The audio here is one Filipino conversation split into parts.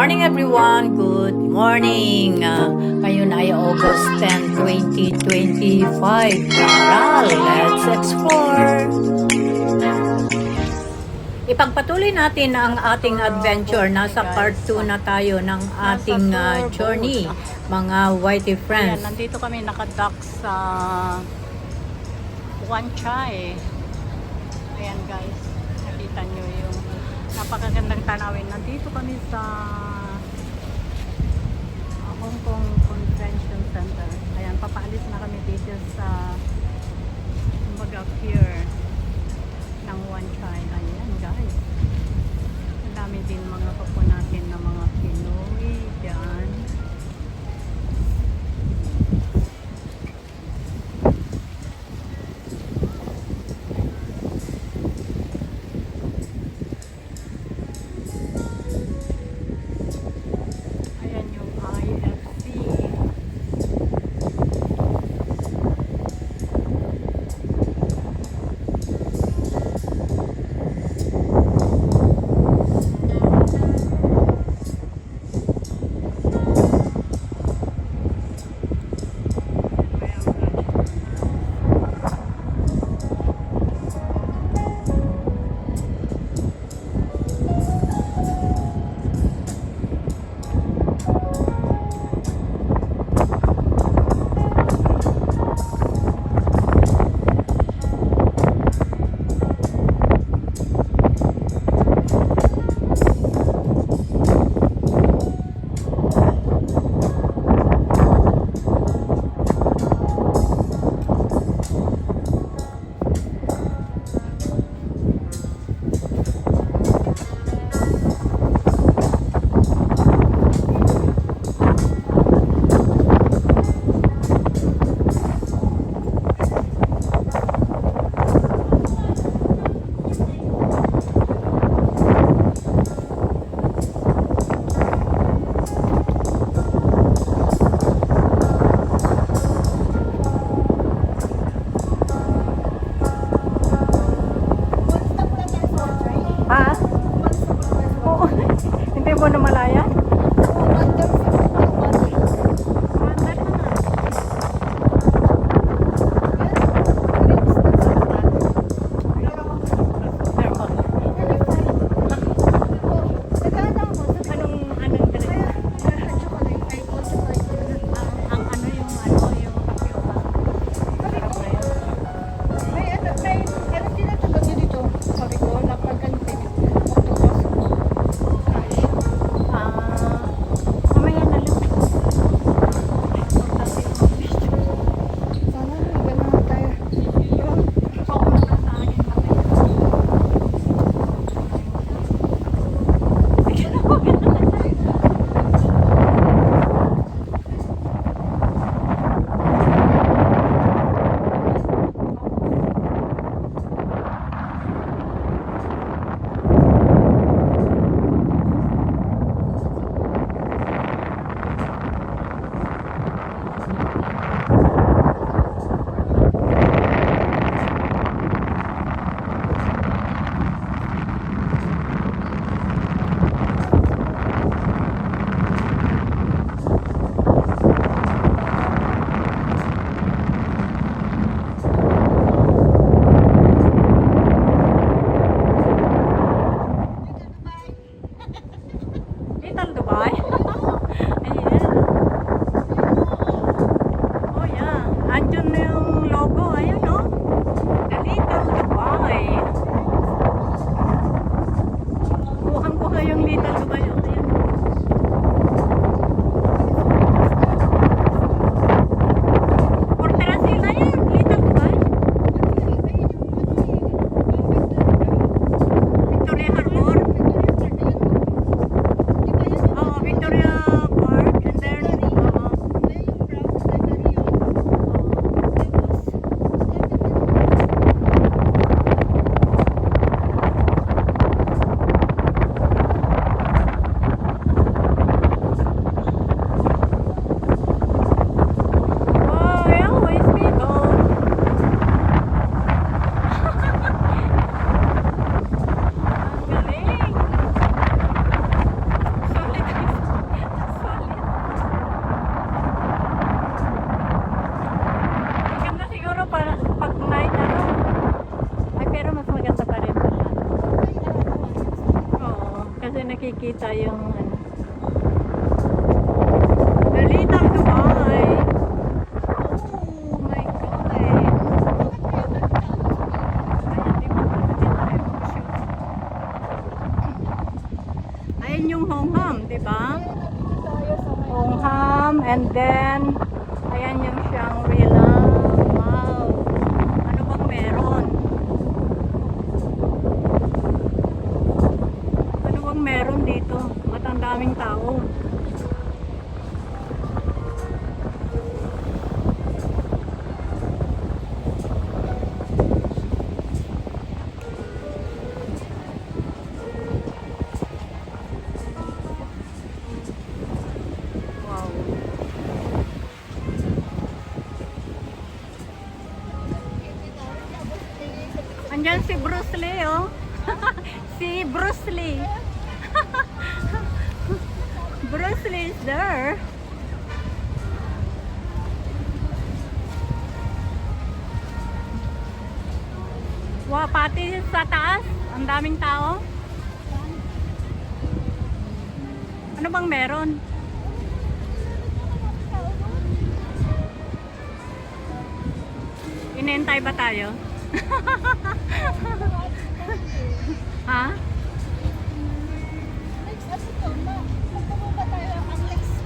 morning everyone! Good morning! Ngayon ay August 10, 2025. Tara, let's explore! Ipagpatuloy natin ang ating adventure. Nasa part 2 na tayo ng ating journey, mga Whitey friends. Ayan, nandito kami nakadock sa Wan Chai. Ayan guys, nakita nyo yung napakagandang tanawin. Nandito kami sa Hong Kong Convention Center. Ayan, papaalis na kami dito sa kumbaga pier ng Wan Chai. Ayan guys, ang dami din mga kapo natin na mga Pinoy dyan. Ayan yung IFC. dito nakikita yung ano. Dalitang Dubai. Oh my God. Ayan, di ba paano din tayo mag-shoot? Ayan yung Hongham, di ba? Hongham, and then ayan yung Shangri-La. Wow. Ano bang meron? Ano bang meron dito? At ang daming tao. Wow. Andyan si Bruce Lee, oh. Si Bruce Lee. Bruce Lee is there. Wow, pati sa taas, ang daming tao. Ano bang meron? Inentay ba tayo? Ha? Next ano to, ma? Magpapaba tayo ang next,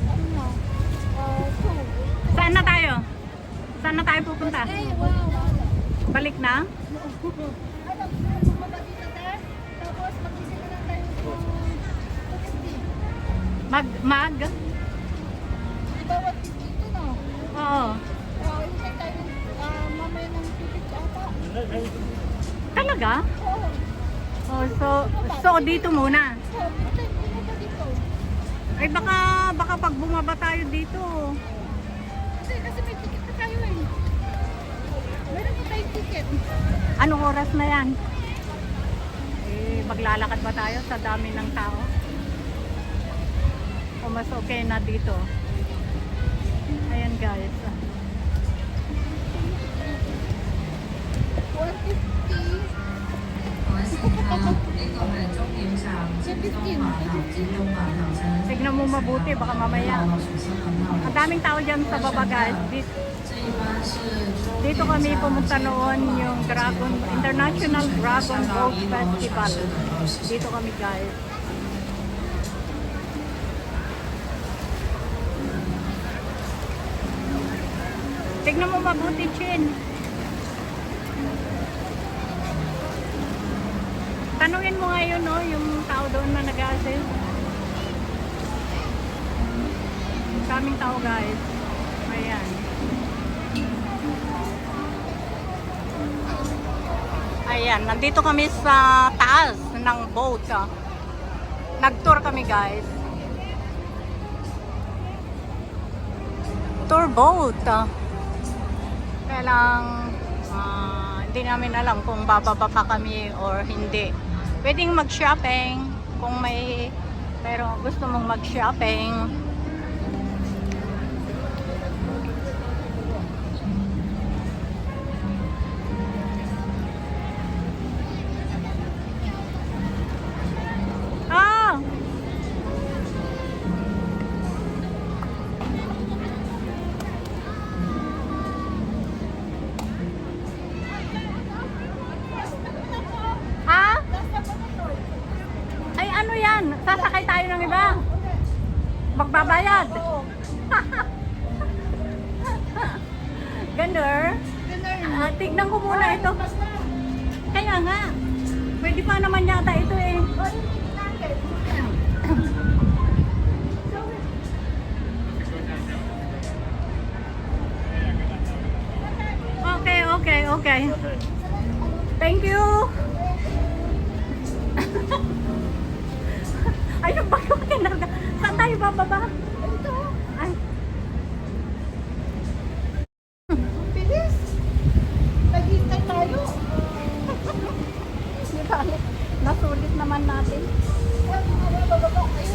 ano na, two. Saan na tayo? Saan na tayo pupunta? Eh, wow. Balik na? Ano, bumaba dito tayo, tapos mag-isip na lang tayo to 250. Mag? Bawat dito, no? Oo. Hintay tayo, mamaya ng 250 ata. Talaga? Oo. Oh, so dito muna. So, pinata dito. Ay baka pag bumaba tayo dito. Kasi may ticket na tayo eh. Meron na tayong ticket. Anong oras na yan? Eh, maglalakad ba tayo sa dami ng tao? O mas okay na dito? Ayan guys. 150. 呢個係終點站，尖東碼頭，尖東碼頭站。 Tignan mo mabuti, baka mamaya. 落船新聞號。 Ang daming tao dyan sa baba guys. Dito kami pumunta noon yung International Dragon Boat Festival. Dito kami guys. Tignan mo mabuti, Chin. Tanungin mo ngayon, no, yung tao doon na nag-assist. Kaming tao, guys. Ayan. Ayan, nandito kami sa taas ng boat. Nag-tour kami, guys. Tour boat. Kaya lang, hindi namin alam kung bababa pa kami or hindi. Pwedeng mag-shopping kung pero gusto mong mag-shopping. Ah! Ha? Ay ano yan? Sasakay tayo ng iba? Magbabayad? Gander? Tignan ko muna ito. Kaya nga. Pwede pa naman yata ito eh. Okay. Thank you. Ay, yung bago kinarga. Saan tayo bababa? Ito. Ay, Bilis. Naghihintay tayo. di ba? Nasulit naman natin. Ay, mga bababa kayo.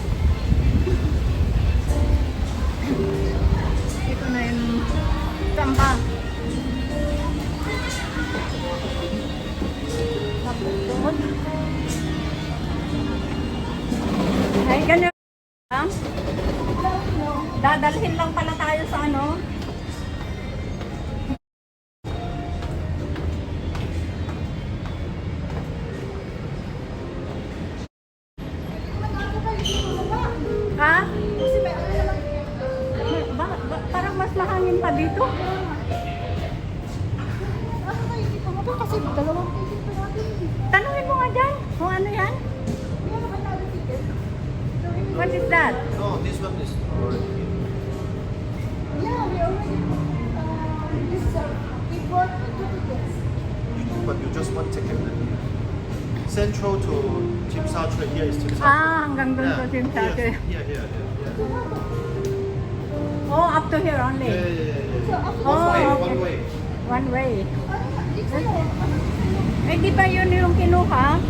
Ito na yung samba. Doon. Ha? Dadalhin lang pala tayo sa ano? Ha? Parang mas mahangin pa dito. Kasi dalawang ticket pa natin. Tanungin mo nga dyan kung ano yan. What is that? No, this one is already here. Yeah, we already we bought two tickets. But you just one ticket. Central to Tsim Sha Tsui. Here is Tsim Sha Tsui. Hanggang dun sa Tsim Sha Tsui. Here. Oh, up to here only. Yeah. Oh, okay. One way. One way. Eh, di ba yun yung kinuha?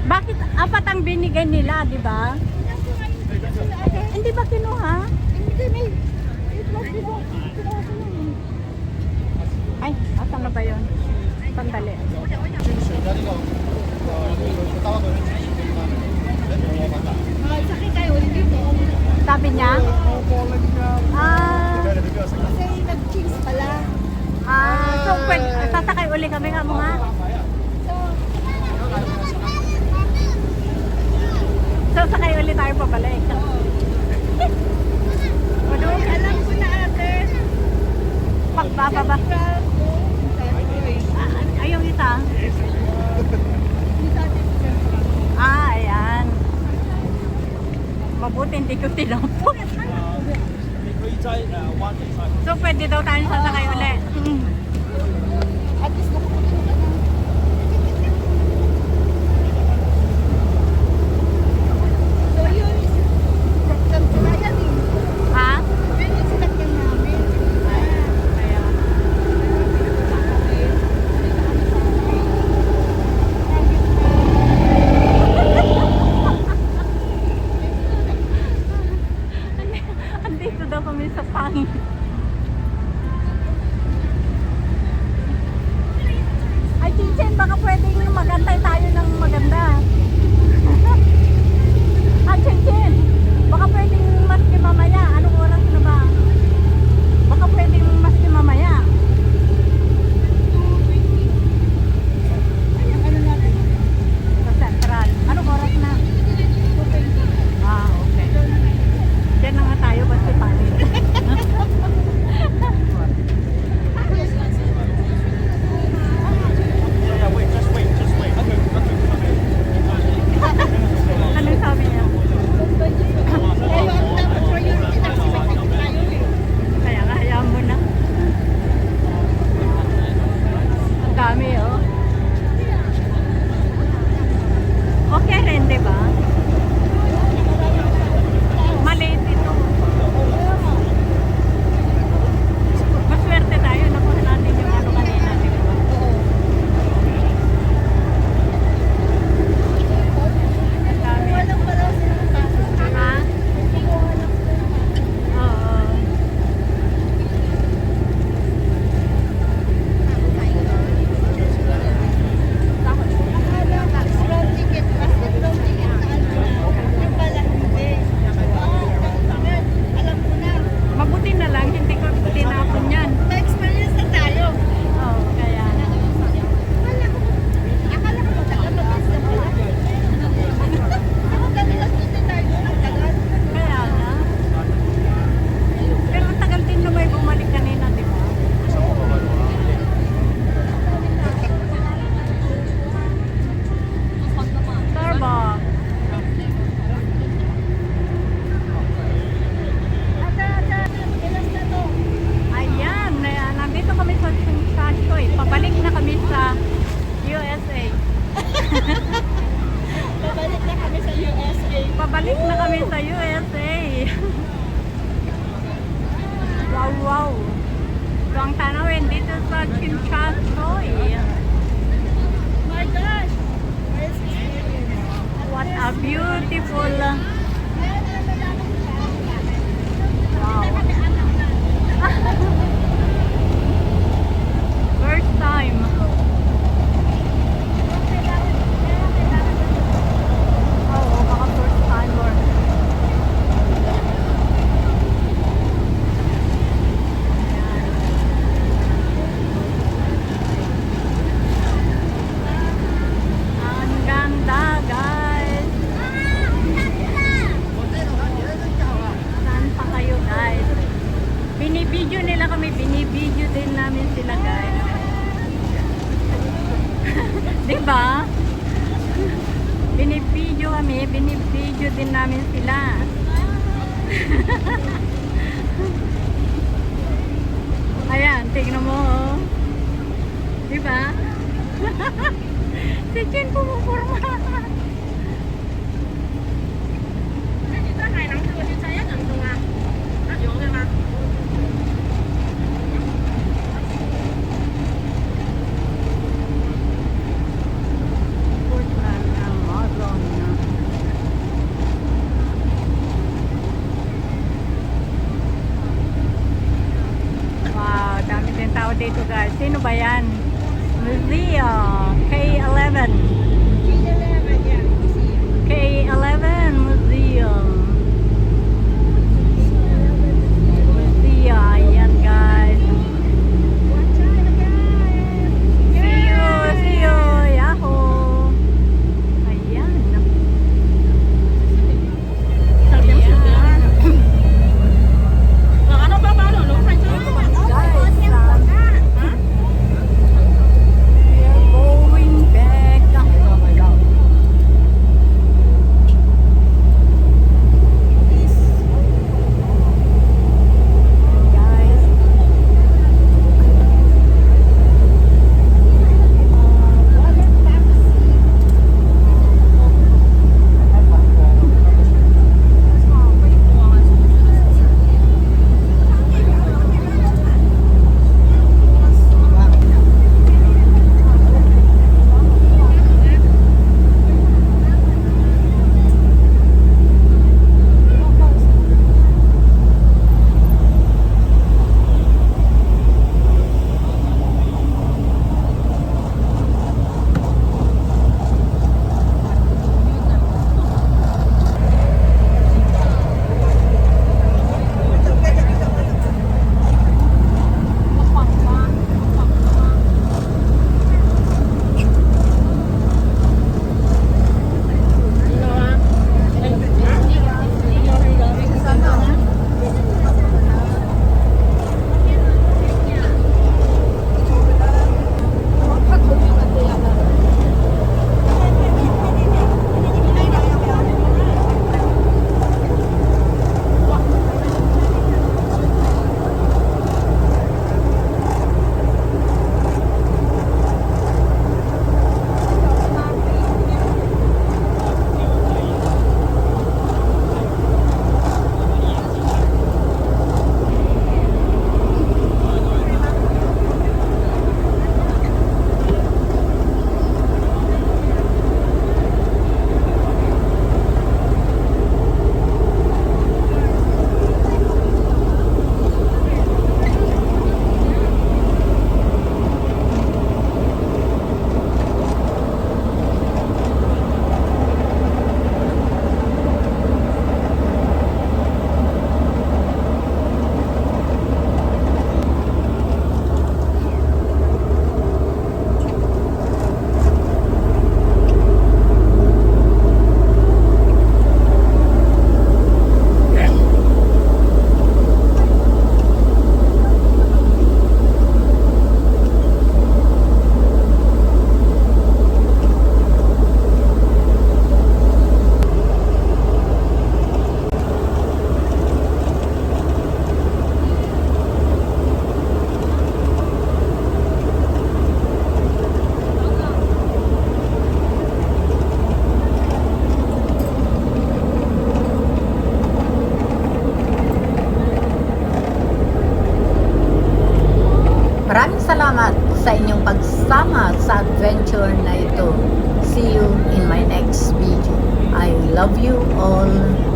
Bakit apat ang binigay nila, di ba? Hindi ba kinuha? Ay, asan na ba yun? Sandali. Sakit tayo ulit dito. Sabi niya? Kasi nag-cheese pala. So pwede, sasakay uli kami nga mga. So sakay uli tayo pabalik. Alam ko na ate. Pagbababa. Ay, yung isa. Ayan. Mabuti hindi ko tinapos. So pwede daw tayo sasakay uli. At least nakapunta na. So yun is saktan ko na yan eh. Ha? Yun yung sinaktan namin. Ayan. Andito daw kami sa pangit. Ay, Chichen, baka pwedeng magantay tayo ng maganda. Ah, Chichen, baka pwedeng maski mamaya. Anong oras na ba? Baka pwedeng maski mamaya. Ano natin? Sa Central. Anong oras na? Ah, okay. Diyan na nga tayo, basta pangit. Anong sabi niya? Pero ang dapat priority na kasi sakit tayo eh. Kaya nga, hayaan mo na. Ang dami, oh. Okay rin, di ba? Maliit ito. Maswerte tayo. Nakuha natin yung ano kanina, di ba? Ang dami. Walang pala silang pasok. Ha? Oo. Wrong ticket. Basta wrong ticket na ano. Yung pala hindi. Alam ko na. Mabuti na lang, hindi ko tinapon yan. Na-experience na tayo. Oo, kaya. Akala ko matagal na pala pala. Ako kanila dito tayo ang tagal. Kaya nga. Pero ang tagal din naman bumalik kanina, di ba? Starbucks. Ilas na to. Ayan, nandito kami sa Tsim Sha Tsui. Pabalik na kami sa USA. Babalik na kami sa USA. Pabalik na kami sa USA. Wow. So ang tanawin dito sa Tsim Sha Tsui. My gosh. Where's this? What a beautiful Wow. First time. Oo, baka first timer. Ang ganda, guys. Saan pa kayo, guys? Binibidyo nila kami, binibidyo din namin sila, guys. Diba? Binibidyo kami, binibidyo din namin sila. Ayan, tignan mo, oh. Diba? Si Jen pumupurma. Portland, Amazon. Wow, dami din tao dito, guys. Sino ba yan? Museum K11. K11 Museum. Museum, ayan, guys. See you, yahoo. Ayan. Going back. Guys. Maraming salamat sa inyong pagsama sa adventure na ito. See you in my next video. I love you all.